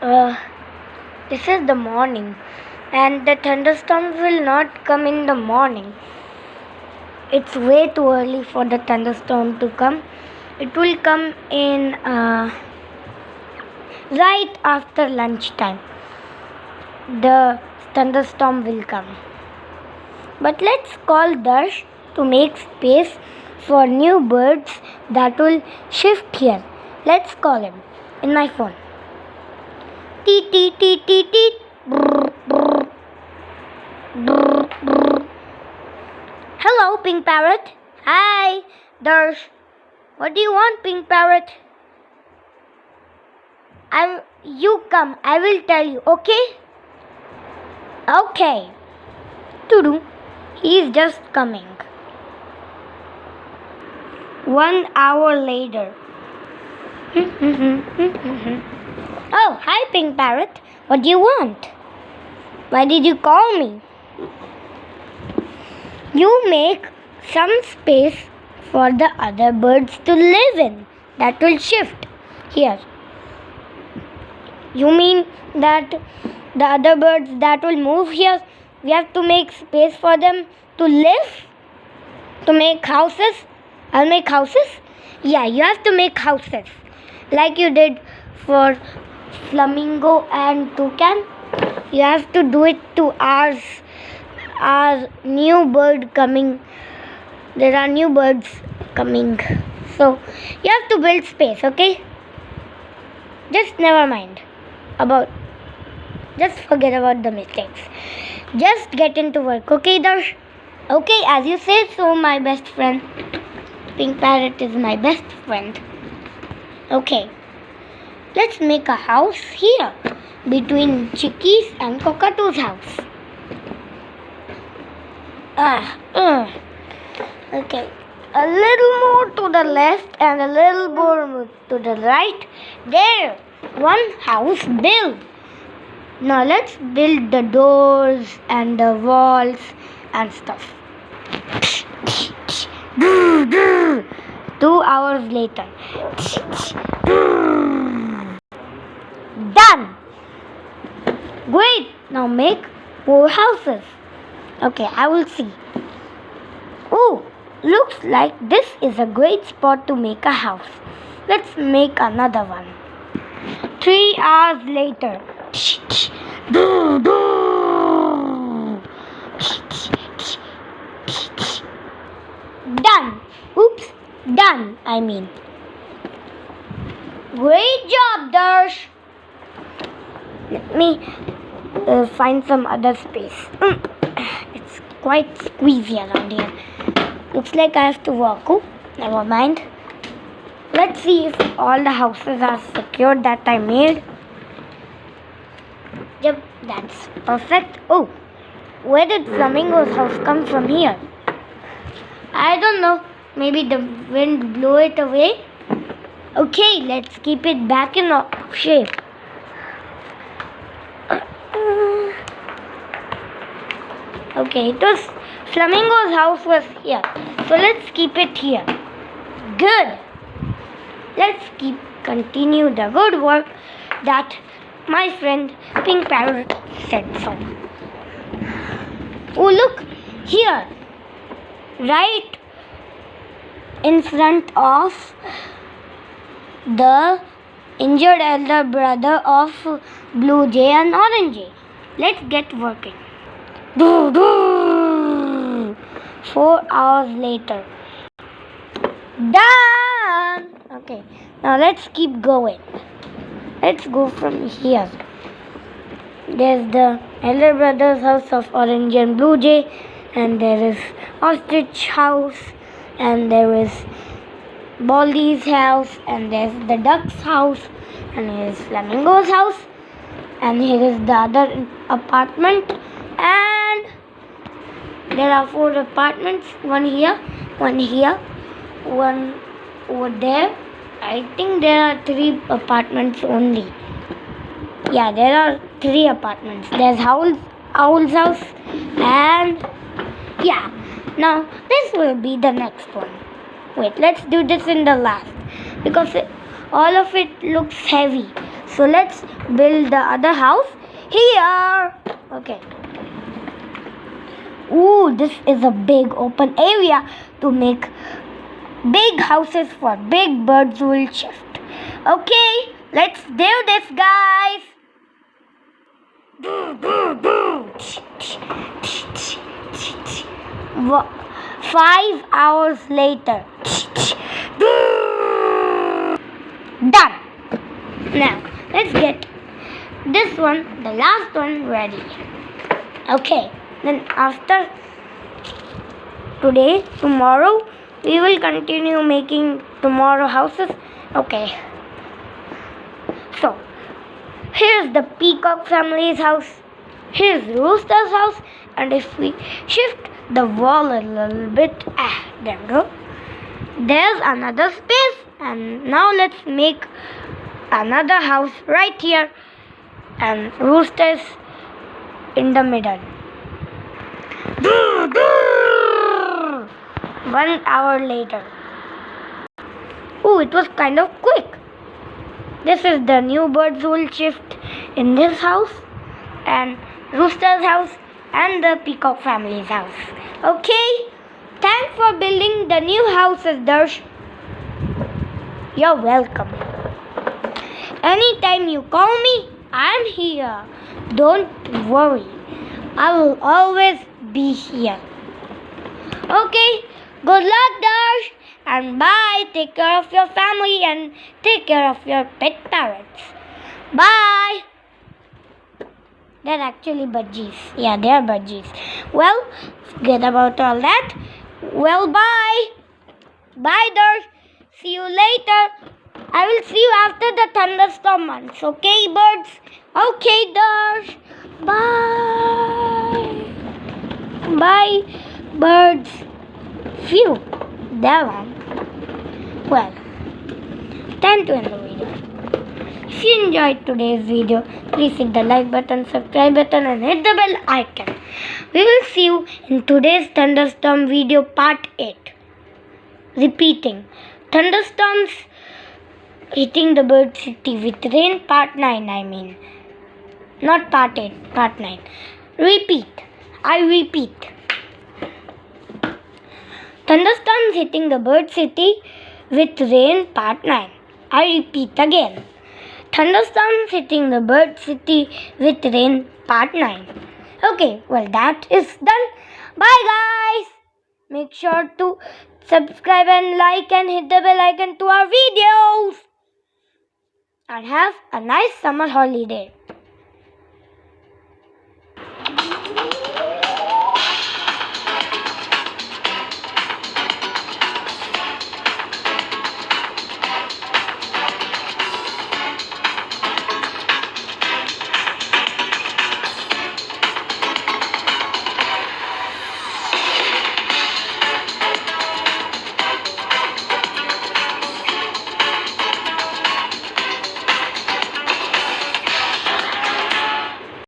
Uh, this is the morning, and the thunderstorms will not come in the morning. It's way too early for the thunderstorm to come. It will come in right after lunchtime. The thunderstorm will come. But let's call Darsh to make space for new birds that will shift here. Let's call him in my phone. Teet teet teet teet teet. Brr, brr. Brr, brr. Hello, Pink Parrot. Hi, Darsh. What do you want, Pink Parrot? You come. I will tell you. Okay? Okay. Tudu. He is just coming. 1 hour later. Oh, hi, Pink Parrot. What do you want? Why did you call me? You make some space for the other birds to live in. That will shift here. You mean that the other birds that will move here, we have to make space for them to live? To make houses? I'll make houses? Yeah, you have to make houses. Like you did for flamingo and toucan. You have to do it to our new bird coming. There are new birds coming. So, you have to build space, okay? Just never mind. Just forget about the mistakes. Just get into work, okay, Darsh? Okay, as you say so, my best friend. Pink Parrot is my best friend. Okay, let's make a house here between Chicky's and Cockatoo's house. Okay, a little more to the left and a little more to the right. There, one house built. Now let's build the doors and the walls and stuff. 2 hours later. Done! Great! Now make more houses. Okay, I will see. Oh, looks like this is a great spot to make a house. Let's make another one. 3 hours later. Done. Oops, done, I mean. Great job, Darsh. Let me find some other space. It's quite squeezy around here. Looks like I have to walk. Oh, never mind. Let's see if all the houses are secured that I made. Yep, that's perfect. Oh, where did Flamingo's house come from here? I don't know. Maybe the wind blew it away. Okay, let's keep it back in shape. Okay, Flamingo's house was here. So let's keep it here. Good. Let's continue the good work that my friend Pink Parrot said so. Oh, look here. Right in front of the injured elder brother of Blue Jay and Orange Jay. Let's get working. 4 hours later. Done! Okay, now let's keep going. Let's go from here. There's the elder brother's house of Orange and Blue Jay, and there is Ostrich house, and there is Baldy's house, and there's the duck's house, and here is Flamingo's house, and here is the other apartment, and there are 4 apartments, one here, one over there. I think there are 3 apartments only. Yeah, there are 3 apartments. There's Owl's house, and yeah. Now this will be the next one. Wait, let's do this in the last because all of it looks heavy. So let's build the other house here. Okay. Ooh, this is a big open area to make big houses for big birds will shift. Okay, let's do this, guys. 5 hours later. Done. Now, let's get this one, the last one, ready. Okay, then after today, tomorrow, we will continue making tomorrow houses. Okay. So, here's the peacock family's house. Here's Rooster's house. And if we shift the wall a little bit, there we go. There's another space. And now let's make another house right here. And Rooster's in the middle. 1 hour later. Ooh, it was kind of quick. This is the new birds will shift in this house and Rooster's house and the peacock family's house. Okay, thanks for building the new houses, Darsh. You're welcome. Anytime you call me, I'm here. Don't worry. I will always be here. Okay, good luck, Darsh. And bye. Take care of your family and take care of your pet parrots. Bye. They're actually budgies. Yeah, they're budgies. Well, forget about all that. Well, bye. Bye, Darsh. See you later. I will see you after the thunderstorm months. Okay, birds? Okay, Darsh. Bye. Bye, birds. Phew. That one. Well, time to end the video. If you enjoyed today's video, please hit the like button, subscribe button and hit the bell icon. We will see you in today's thunderstorm video part 8. Repeating. Thunderstorms hitting the bird city with rain part 9 I mean. Not part 8, part 9. Repeat. I repeat. Thunderstorms hitting the bird city with rain part 9. I repeat again. Thunderstorms hitting the bird city with rain part 9. Okay, well that is done. Bye guys. Make sure to subscribe and like and hit the bell icon to our videos. And have a nice summer holiday.